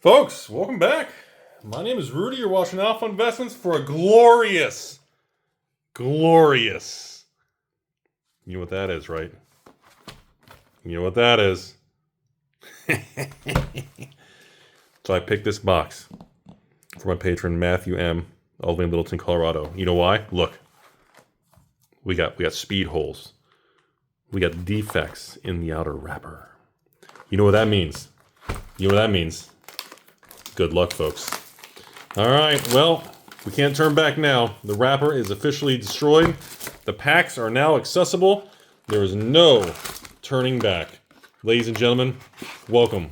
Folks, welcome back. My name is Rudy. You're watching Alpha Investments for a glorious, you know what that is, right? You know what that is. So I picked this box for my patron Matthew M. all the way in Littleton, Colorado. You know why? Look, we got speed holes. We got defects in the outer wrapper. You know what that means? You know what that means? Good luck, folks. All right, well, we can't turn back now. The wrapper is officially destroyed. The packs are now accessible. There is no turning back. Ladies and gentlemen, welcome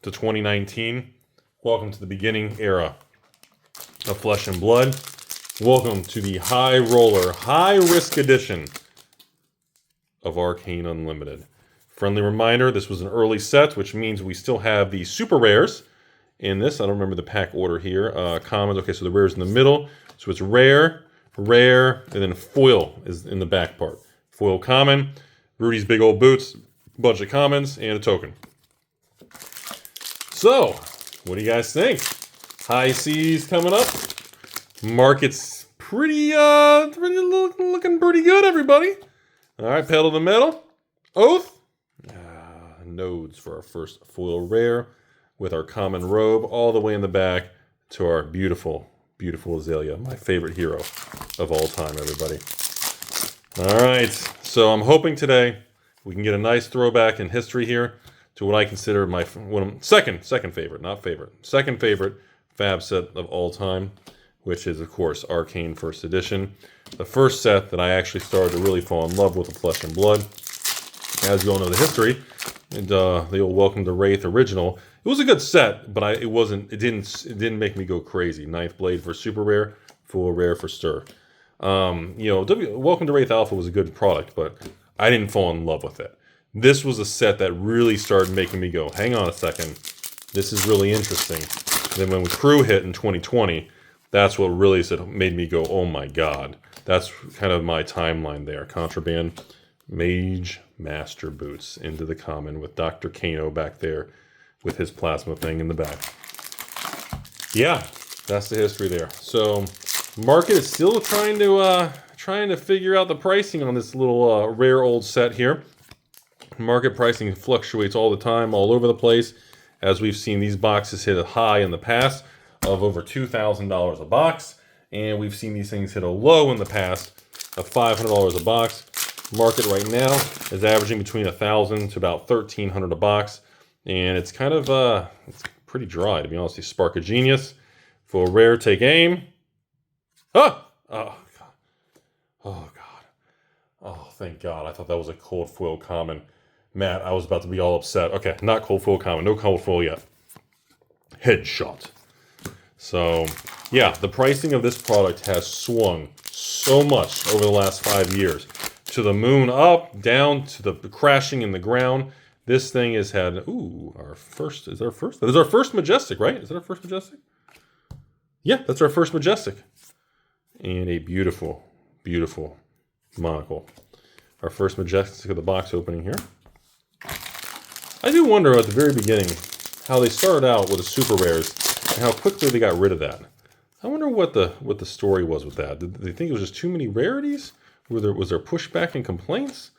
to 2019. Welcome to the beginning era of Flesh and Blood. Welcome to the high roller, high risk edition of Arcane Unlimited. Friendly reminder, this was an early set, which means we still have the super rares in this. I don't remember the pack order here. Commons, okay, so the rare is in the middle. So it's rare, rare, and then foil is in the back part. Foil common, Rudy's big old boots, bunch of commons, and a token. So, what do you guys think? High seas coming up. Market's looking pretty good, everybody. All right, pedal to the metal. Oath. Nodes for our first foil rare with our common robe all the way in the back to our beautiful, beautiful Azalea, my favorite hero of all time, everybody. All right, so I'm hoping today we can get a nice throwback in history here to what I consider my second favorite, not favorite, second favorite fab set of all time, which is, of course, Arcane First Edition. The first set that I actually started to really fall in love with the Flesh and Blood. As you all know the history, and the old Welcome to Wraith original. It was a good set, but it didn't make me go crazy. Ninth Blade for super rare, full rare for stir. Welcome to Wraith Alpha was a good product, but I didn't fall in love with it. This was a set that really started making me go, hang on a second, this is really interesting. And then when Crew hit in 2020, that's what really made me go, oh my god. That's kind of my timeline there. Contraband, Mage, Master boots into the common with Dr. Kano back there with his plasma thing in the back. Yeah, that's the history there. So, market is still trying to figure out the pricing on this little rare old set here. Market pricing fluctuates all the time, all over the place. As we've seen, these boxes hit a high in the past of over $2,000 a box, and we've seen these things hit a low in the past of $500 a box. Market right now is averaging between $1,000 to about $1,300 a box, and it's kind of it's pretty dry, to be honest. Spark of Genius for rare, take aim. Oh god! Oh, thank God! I thought that was a cold foil common. Matt, I was about to be all upset. Okay, not cold foil common. No cold foil yet. Headshot. So yeah, the pricing of this product has swung so much over the last 5 years. To the moon, up, down, to the crashing in the ground. This thing has had, that is our first Majestic, right? Is that our first Majestic? Yeah, that's our first Majestic. And a beautiful, beautiful monocle. Our first Majestic of the box opening here. I do wonder at the very beginning how they started out with the super rares and how quickly they got rid of that. I wonder what the story was with that. Did they think it was just too many rarities? Was there pushback and complaints?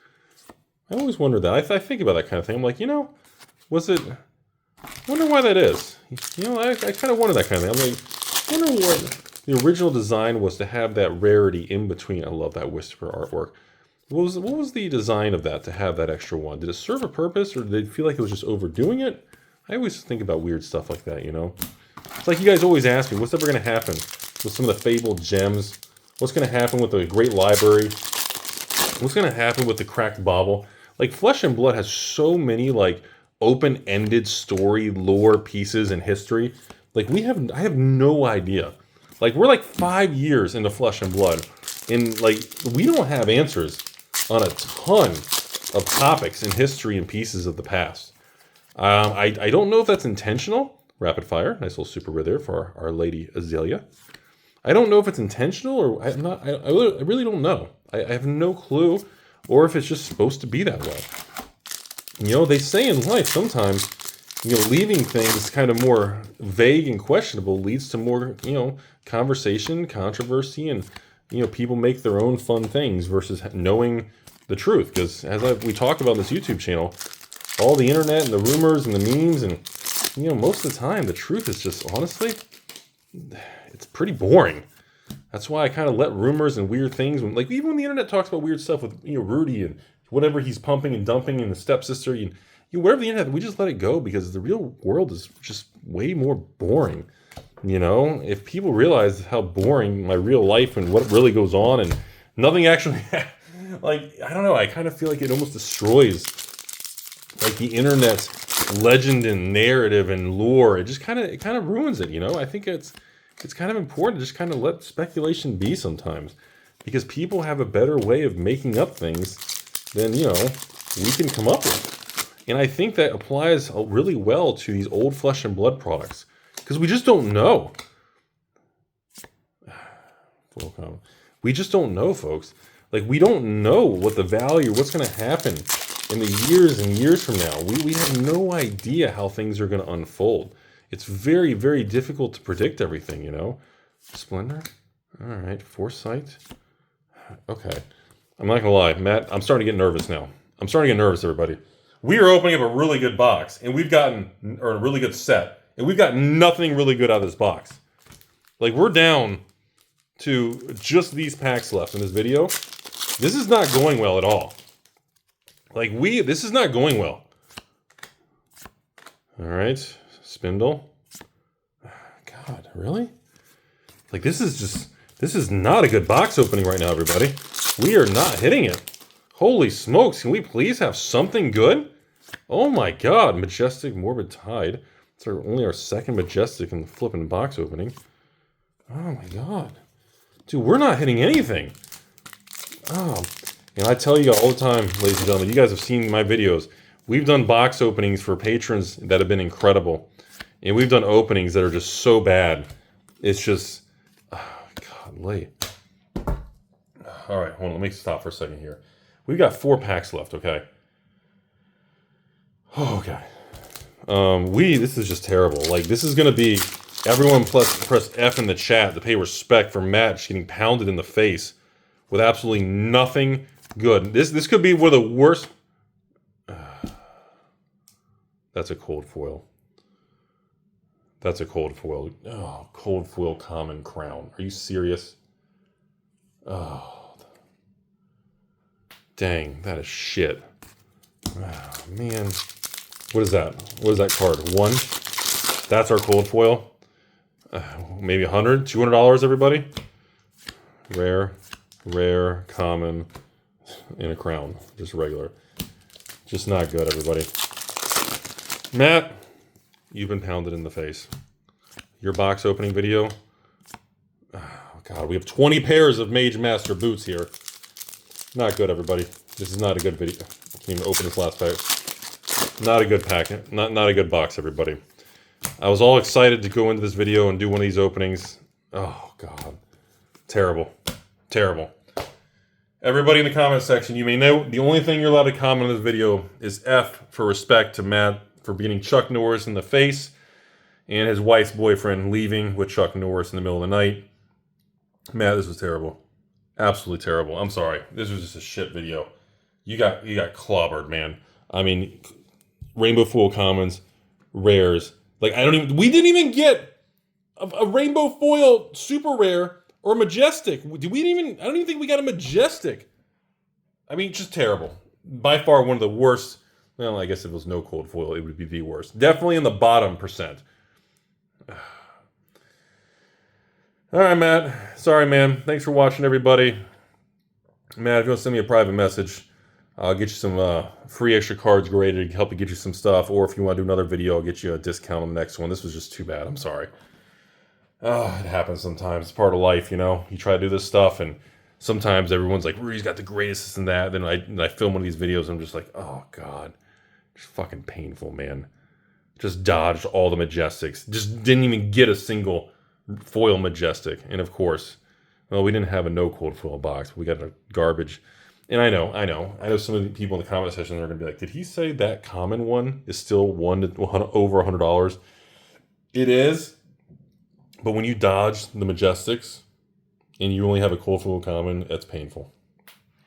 I always wonder that. I think about that kind of thing. I'm like, was it... I wonder why that is. I kind of wonder that kind of thing. I'm like, I wonder what the original design was to have that rarity in between. I love that Whisper artwork. What was the design of that to have that extra one? Did it serve a purpose, or did they feel like it was just overdoing it? I always think about weird stuff like that, It's like you guys always ask me, what's ever going to happen with some of the fabled gems? What's going to happen with the great library? What's going to happen with the cracked bauble? Like, Flesh and Blood has so many, open-ended story, lore pieces in history. I have no idea. We're 5 years into Flesh and Blood, and, we don't have answers on a ton of topics in history and pieces of the past. I don't know if that's intentional. Rapid fire, nice little super rare there for our lady Azalea. I don't know if it's intentional or I really don't know. I have no clue, or if it's just supposed to be that way. They say in life sometimes leaving things kind of more vague and questionable leads to more, conversation, controversy, and, people make their own fun things versus knowing the truth. Because as we talk about on this YouTube channel, all the internet and the rumors and the memes and, most of the time, the truth is just, honestly, it's pretty boring. That's why I kind of let rumors and weird things, like even when the internet talks about weird stuff with, Rudy and whatever he's pumping and dumping and the stepsister, wherever the internet, we just let it go because the real world is just way more boring. If people realize how boring my real life and what really goes on and nothing actually, like, I don't know, I kind of feel like it almost destroys like the internet's legend and narrative and lore. It just kind of ruins it, I think it's kind of important to just kind of let speculation be sometimes because people have a better way of making up things than, we can come up with. And I think that applies really well to these old flesh and blood products because we just don't know. We just don't know, folks. Like, we don't know what the value, what's going to happen in the years and years from now. We have no idea how things are going to unfold. It's very, very difficult to predict everything, Splendor? All right, Foresight. Okay. I'm not going to lie, Matt, I'm starting to get nervous now. I'm starting to get nervous, everybody. We are opening up a really good box, and or a really good set, and we've got nothing really good out of this box. Like, we're down to just these packs left in this video. This is not going well at all. Like, this is not going well. All right, Spindle. God, really? Like, this is not a good box opening right now, everybody. We are not hitting it. Holy smokes, can we please have something good? Oh my God, Majestic Morbid Tide. It's only our second Majestic in the flipping box opening. Oh my God. Dude, we're not hitting anything. Oh, and I tell you all the time, ladies and gentlemen, you guys have seen my videos. We've done box openings for patrons that have been incredible. And we've done openings that are just so bad. It's just, golly. All right, hold on, let me stop for a second here. We've got 4 packs left, okay? Oh, okay. This is just terrible. Like, this is going to be, everyone press F in the chat to pay respect for Matt just getting pounded in the face with absolutely nothing good. This could be one of the worst. That's a cold foil. That's a cold foil. Oh, cold foil common crown. Are you serious? Oh. Dang, that is shit. Oh, man. What is that? What is that card? 1? That's our cold foil. Maybe $100, $200, everybody? Rare, common, and a crown. Just regular. Just not good, everybody. Matt, you've been pounded in the face. Your box opening video. Oh, God, we have 20 pairs of Mage Master boots here. Not good, everybody. This is not a good video. I can't even open this last pack. Not a good pack. Not a good box, everybody. I was all excited to go into this video and do one of these openings. Oh, God. Terrible. Terrible. Everybody in the comment section, you may know the only thing you're allowed to comment on this video is F for respect to Matt for beating Chuck Norris in the face and his wife's boyfriend leaving with Chuck Norris in the middle of the night. Matt, this was terrible. Absolutely terrible. I'm sorry. This was just a shit video. You got clobbered, man. I mean, Rainbow Foil Commons, Rares. Like, we didn't even get a Rainbow Foil Super Rare or Majestic. I don't even think we got a Majestic. I mean, just terrible. By far one of the worst. Well, I guess if it was no cold foil, it would be the worst. Definitely in the bottom percent. All right, Matt. Sorry, man. Thanks for watching, everybody. Matt, if you want to send me a private message, I'll get you some free extra cards graded to help you get you some stuff. Or if you want to do another video, I'll get you a discount on the next one. This was just too bad. I'm sorry. It happens sometimes. It's part of life, You try to do this stuff, and sometimes everyone's like, Rudy's got the greatest this and that. Then I film one of these videos, and I'm just like, oh, God. It's fucking painful, man. Just dodged all the Majestics. Just didn't even get a single foil Majestic. And of course, well, we didn't have a no cold foil box. We got a garbage And I know some of the people in the comment section are going to be like, did he say that common one is still over $100? It is, but when you dodge the Majestics and you only have a cold full common, that's painful.